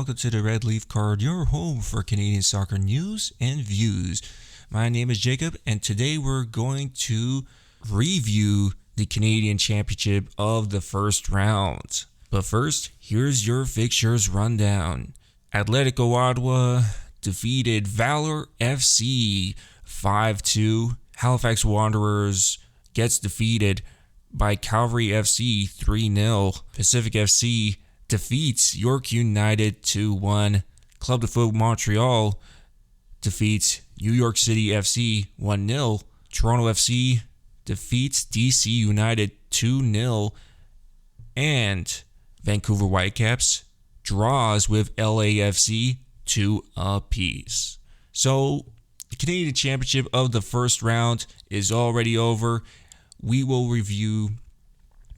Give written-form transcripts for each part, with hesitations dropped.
welcome to the Red Leaf Card, your home for Canadian soccer news and views. My name is Jacob, and today we're going to review the Canadian Championship of the first round. But first, here's your fixtures rundown. Atletico Ottawa defeated Valor FC 5-2. Halifax Wanderers gets defeated by Calgary FC 3-0. Pacific FC defeats York United 2-1. Club de Foot Montreal defeats New York City FC 1-0. Toronto FC defeats DC United 2-0. And Vancouver Whitecaps draws with LAFC 2 apiece. So the Canadian Championship of the first round is already over. We will review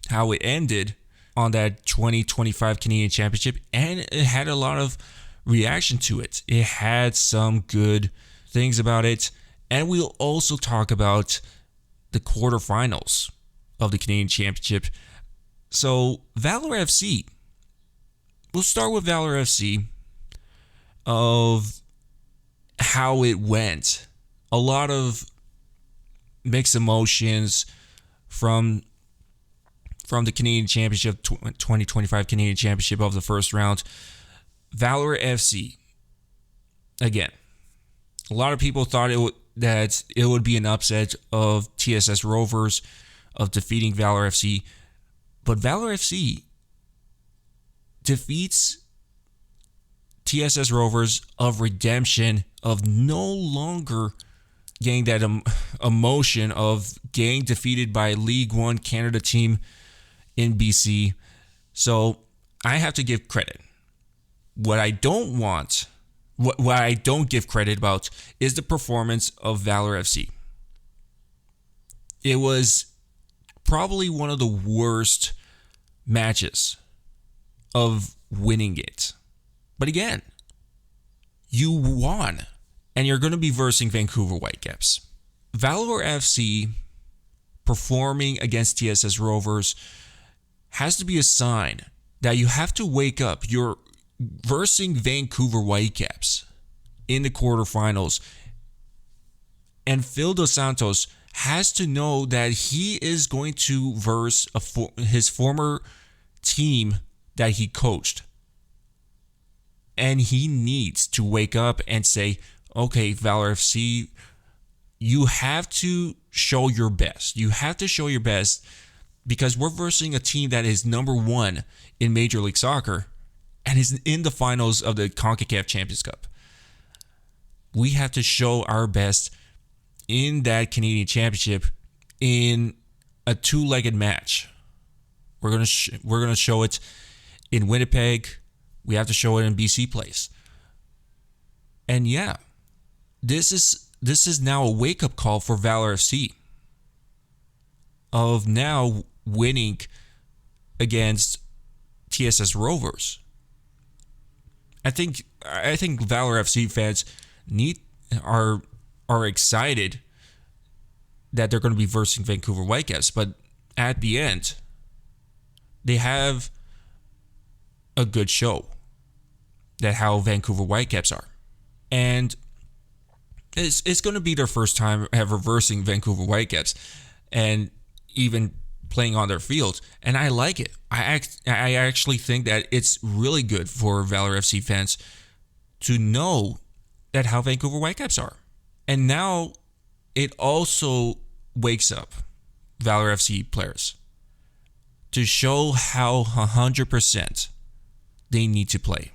how it ended on that 2025 Canadian Championship, and it had a lot of reaction to it. It had some good things about it, and we'll also talk about the quarterfinals of the Canadian Championship. So, Valor FC. We'll start with Valor FC of how it went. A lot of mixed emotions from the Canadian Championship, 2025 Canadian Championship of the first round. Valor FC, again, a lot of people thought that it would be an upset of TSS Rovers of defeating Valor FC, but Valor FC defeats TSS Rovers of redemption, of no longer getting that emotion of getting defeated by League One Canada team in BC. So I have to give credit. What I don't want, what I don't give credit about is the performance of Valor FC. It was probably one of the worst matches of winning it. But again, you won, and you're going to be versing Vancouver Whitecaps. Valor FC performing against TSS Rovers has to be a sign that you have to wake up. You're versing Vancouver Whitecaps in the quarterfinals, and Phil Dos Santos has to know that he is going to verse his former team that he coached. And he needs to wake up and say, okay, Valor FC, you have to show your best. You have to show your best because we're versing a team that is number one in Major League Soccer and is in the finals of the CONCACAF Champions Cup. We have to show our best in that Canadian Championship in a two-legged match. We're gonna show it in Winnipeg. We have to show it in BC Place. And yeah, this is now a wake-up call for Valor FC of now winning against TSS Rovers. I think Valor FC fans are excited that they're going to be versing Vancouver Whitecaps, but at the end, they have a good show. That how Vancouver Whitecaps are. And it's going to be their first time ever versing Vancouver Whitecaps and even playing on their field. And I like it. I actually think that it's really good for Valor FC fans to know that how Vancouver Whitecaps are. And now it also wakes up Valor FC players to show how 100% they need to play.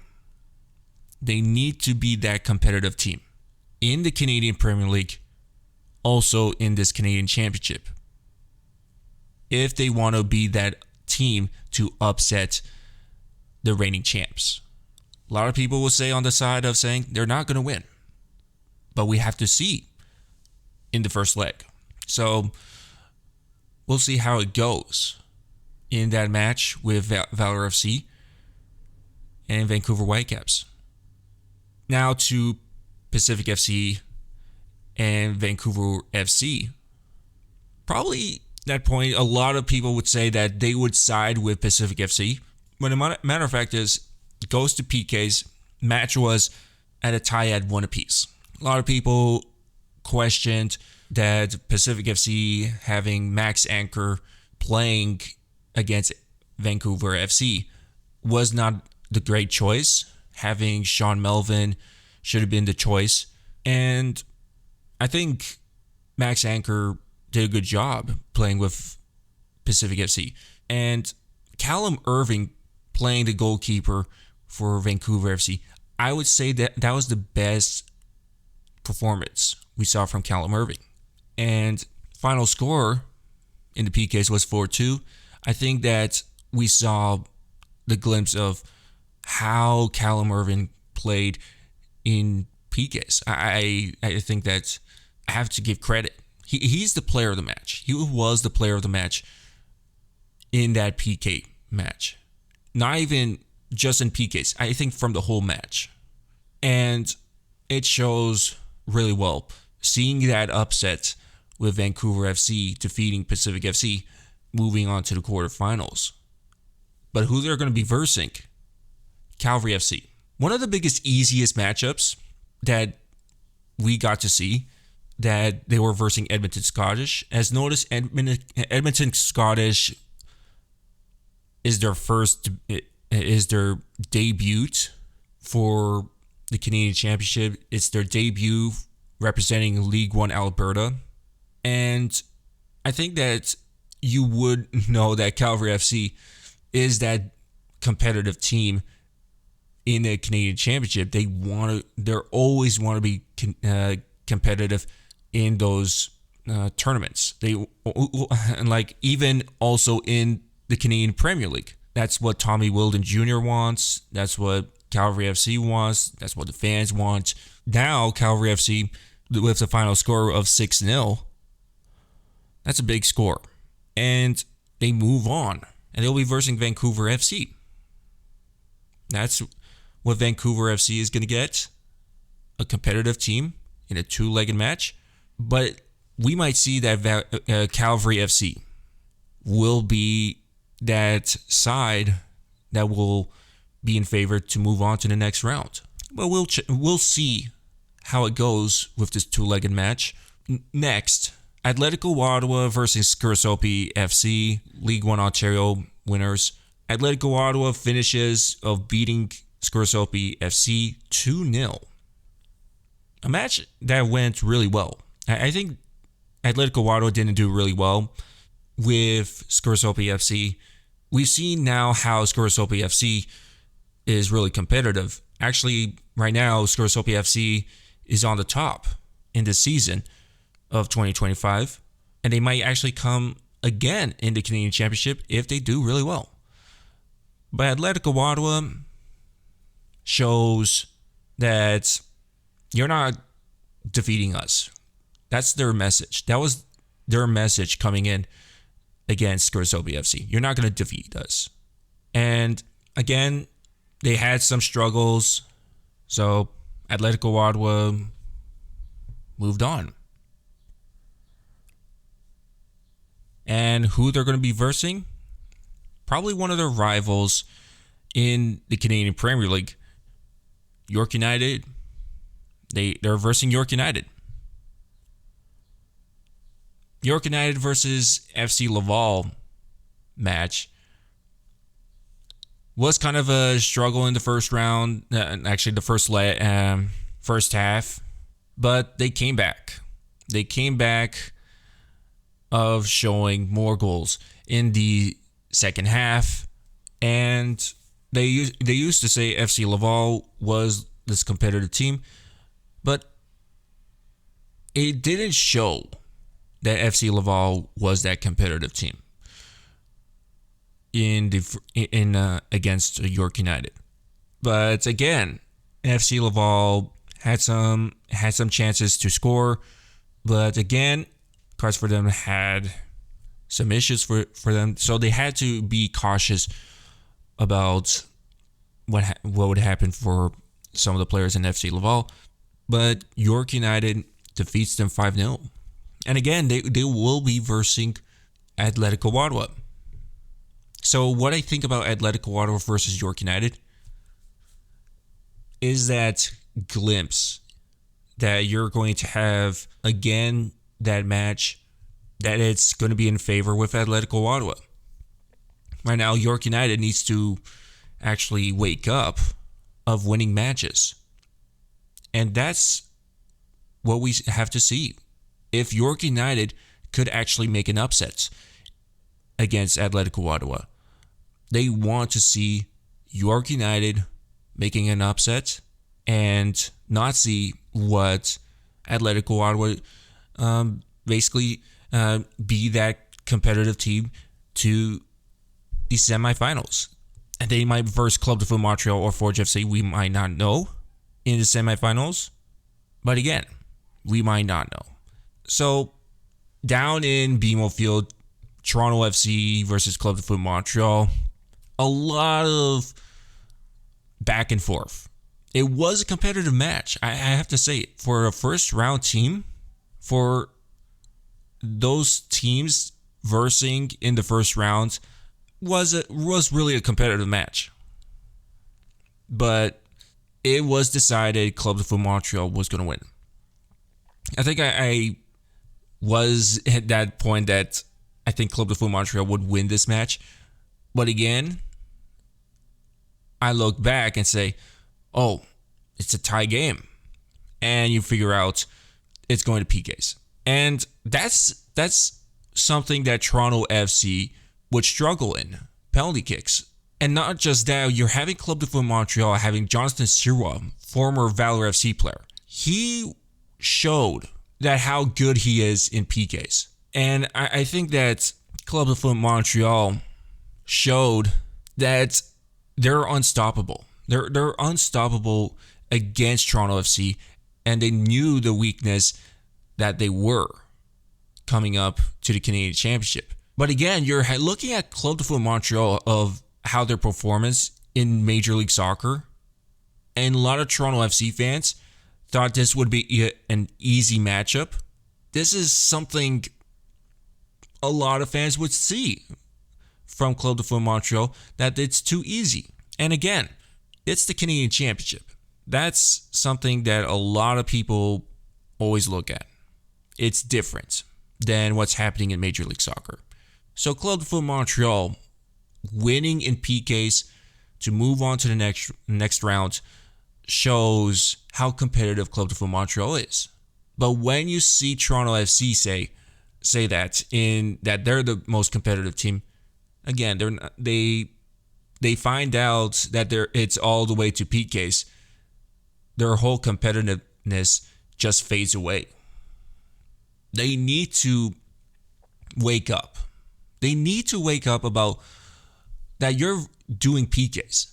They need to be that competitive team in the Canadian Premier League, also in this Canadian Championship, if they want to be that team to upset the reigning champs. A lot of people will say on the side of saying they're not going to win, but we have to see in the first leg. So we'll see how it goes in that match with Valor FC and Vancouver Whitecaps. Now to Pacific FC and Vancouver FC. Probably that point, a lot of people would say that they would side with Pacific FC. But the matter of fact is, it goes to PKs. match was at a tie at 1 apiece. A lot of people questioned that Pacific FC having Max Anchor playing against Vancouver FC was not the great choice. Having Sean Melvin should have been the choice. And I think Max Anchor did a good job playing with Pacific FC. And Callum Irving playing the goalkeeper for Vancouver FC, I would say that was the best performance we saw from Callum Irving. And final score in the PKs was 4-2. I think that we saw the glimpse of how Callum Irving played in PKs. I think that I have to give credit. He's the player of the match. He was the player of the match in that PK match. Not even just in PKs. I think from the whole match. And it shows really well. Seeing that upset with Vancouver FC defeating Pacific FC, moving on to the quarterfinals. But who they're going to be versing? Calgary FC. One of the biggest, easiest matchups that we got to see, that they were versing Edmonton Scottish. As noticed, Edmonton Scottish is their debut for the Canadian Championship. It's their debut representing League One Alberta. And I think that you would know that Calgary FC is that competitive team in the Canadian Championship. They always want to be competitive in those tournaments. They like even also in the Canadian Premier League. That's what Tommy Wilden Jr. wants. That's what Calgary FC wants. That's what the fans want. Now Calgary FC with the final score of 6-0. That's a big score. And they move on. And they'll be versing Vancouver FC. That's what Vancouver FC is going to get. A competitive team in a 2-legged match. But we might see that Calgary FC will be that side that will be in favor to move on to the next round. But we'll see how it goes with this 2-legged match. Next, Atletico Ottawa versus Skursopi FC, League One Ontario winners. Atletico Ottawa finishes of beating Skursopi FC 2-0. A match that went really well. I think Atletico Ottawa didn't do really well with Skursopi FC. We've seen now how Skursopi FC is really competitive. Actually, right now, Skursopi FC is on the top in the season of 2025. And they might actually come again in the Canadian Championship if they do really well. But Atletico Ottawa shows that you're not defeating us. That's their message. That was their message coming in against Skursopi FC. You're not going to defeat us. And again, they had some struggles. So Atletico Ottawa moved on. And who they're going to be versing? Probably one of their rivals in the Canadian Premier League, York United. They're versing York United. York United versus FC Laval match was kind of a struggle in the first round, actually the first half, but they came back. They came back of showing more goals in the second half, and they used to say FC Laval was this competitive team, but it didn't show that FC Laval was that competitive team against York United. But again, FC Laval had some chances to score, but again, cards for them had some issues for them, so they had to be cautious about what would happen for some of the players in FC Laval. But York United defeats them 5-0. And again, they will be versing Atletico Ottawa. So what I think about Atletico Ottawa versus York United, is that glimpse that you're going to have again that match that it's going to be in favor with Atletico Ottawa. Right now, York United needs to actually wake up of winning matches. And that's what we have to see. If York United could actually make an upset against Atletico Ottawa, they want to see York United making an upset and not see what Atletico Ottawa basically be that competitive team to the semifinals. And they might verse Club de Foot Montreal or Forge FC. We might not know in the semifinals. But again, we might not know. So down in BMO Field, Toronto FC versus Club de Foot Montreal. A lot of back and forth. It was a competitive match. I have to say, for a first round team, for those teams versing in the first round, was really a competitive match. But it was decided Club de Foot Montreal was going to win. I think I was at that point that I think Club de Foot Montreal would win this match. But again, I look back and say, oh, it's a tie game. And you figure out it's going to PKs. And that's something that Toronto FC would struggle in, penalty kicks. And not just that, you're having Club de Foot Montreal having Jonathan Sirois, former Valor FC player. He showed that how good he is in PKs. And I think that Club de Foot Montreal showed that they're unstoppable. They're unstoppable against Toronto FC, and they knew the weakness that they were coming up to the Canadian Championship. But again, you're looking at Club de Foot Montreal of how their performance in Major League Soccer, and a lot of Toronto FC fans thought this would be an easy matchup. This is something a lot of fans would see from Club de Foot Montreal, that it's too easy. And again, it's the Canadian Championship. That's something that a lot of people always look at. It's different than what's happening in Major League Soccer. So Club de Foot Montreal winning in PKs to move on to the next round shows how competitive Club de Foot Montreal is. But when you see Toronto FC say that they're the most competitive team, again, they find out that it's all the way to PKs. Their whole competitiveness just fades away. They need to wake up. They need to wake up about that you're doing PKs.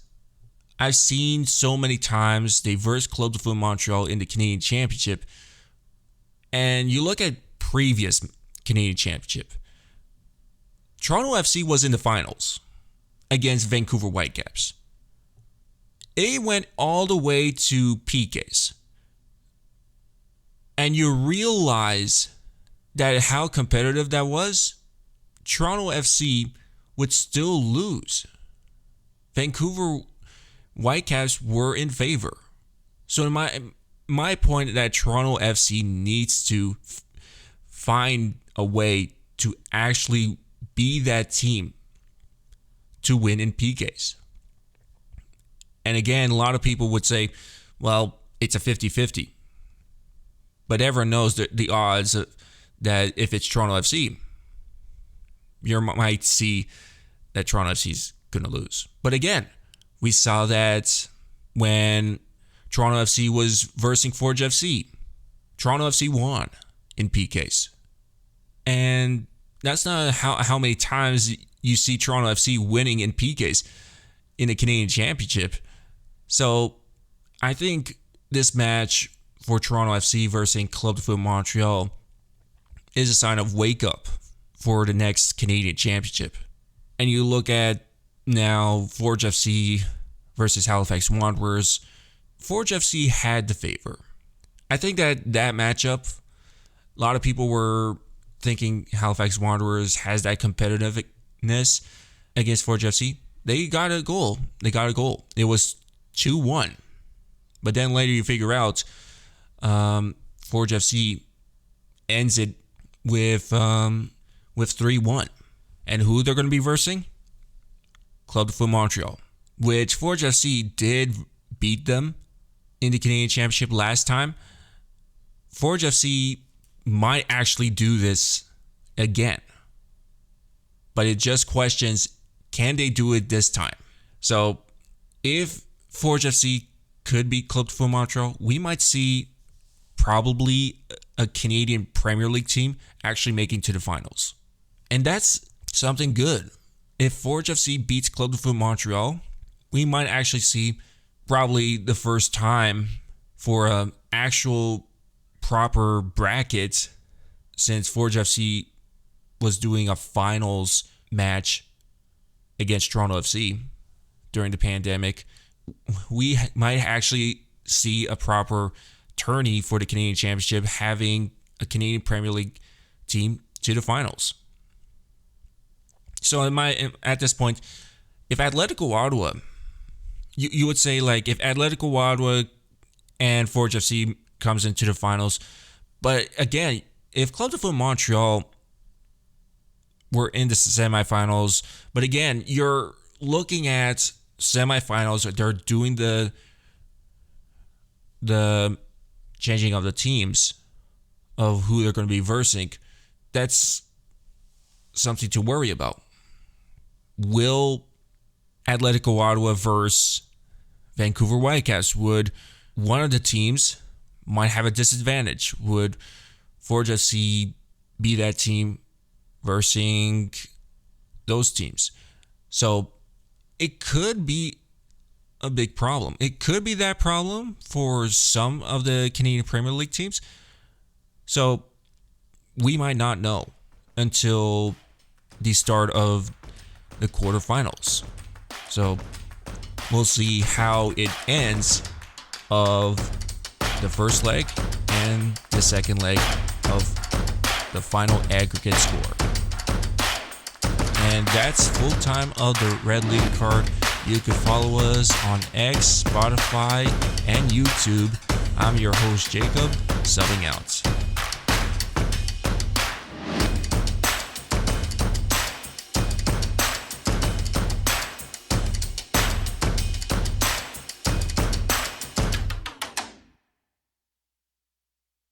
I've seen so many times they verse Club de Foot Montreal in the Canadian Championship, and you look at previous Canadian Championship. Toronto FC was in the finals against Vancouver Whitecaps. It went all the way to PKs. And you realize that how competitive that was. Toronto FC would still lose. Vancouver Whitecaps were in favor. So my point that Toronto FC needs to find a way to actually be that team to win in PKs. And again, a lot of people would say, well, it's a 50-50. But everyone knows that the odds that if it's Toronto FC, you might see that Toronto FC is going to lose. But again, we saw that when Toronto FC was versing Forge FC. Toronto FC won in PKs. And that's not how many times you see Toronto FC winning in PKs in the Canadian Championship. So I think this match for Toronto FC versus Club de Foot Montreal is a sign of wake up for the next Canadian Championship. And you look at now Forge FC versus Halifax Wanderers. Forge FC had the favor. I think that matchup, a lot of people were thinking Halifax Wanderers has that competitiveness against Forge FC. They got a goal. It was 2-1. But then later you figure out Forge FC ends it with 3-1. And who they're going to be versing? Club de Foot Montreal, which Forge FC did beat them in the Canadian Championship last time. Forge FC might actually do this again. But it just questions, can they do it this time? So if Forge FC could beat Club de Foot Montreal, we might see probably a Canadian Premier League team actually making to the finals. And that's something good. If Forge FC beats Club de Foot Montreal, we might actually see probably the first time for an actual proper bracket since Forge FC was doing a finals match against Toronto FC during the pandemic. We might actually see a proper tourney for the Canadian Championship, having a Canadian Premier League team to the finals. So at this point, if Atletico Ottawa, you would say like if Atletico Ottawa and Forge FC comes into the finals, but again, if Club de Foot Montreal were in the semifinals, but again, you're looking at semifinals, they're doing the changing of the teams of who they're going to be versing. That's something to worry about. Will Atletico Ottawa versus Vancouver Whitecaps? Would one of the teams might have a disadvantage? Would Forge FC be that team versing those teams? So it could be a big problem. It could be that problem for some of the Canadian Premier League teams. So we might not know until the start of the quarterfinals. So we'll see how it ends of the first leg and the second leg of the final aggregate score. And that's full time of the Red League card. You can follow us on X, Spotify, and YouTube. I'm your host, Jacob, subbing out.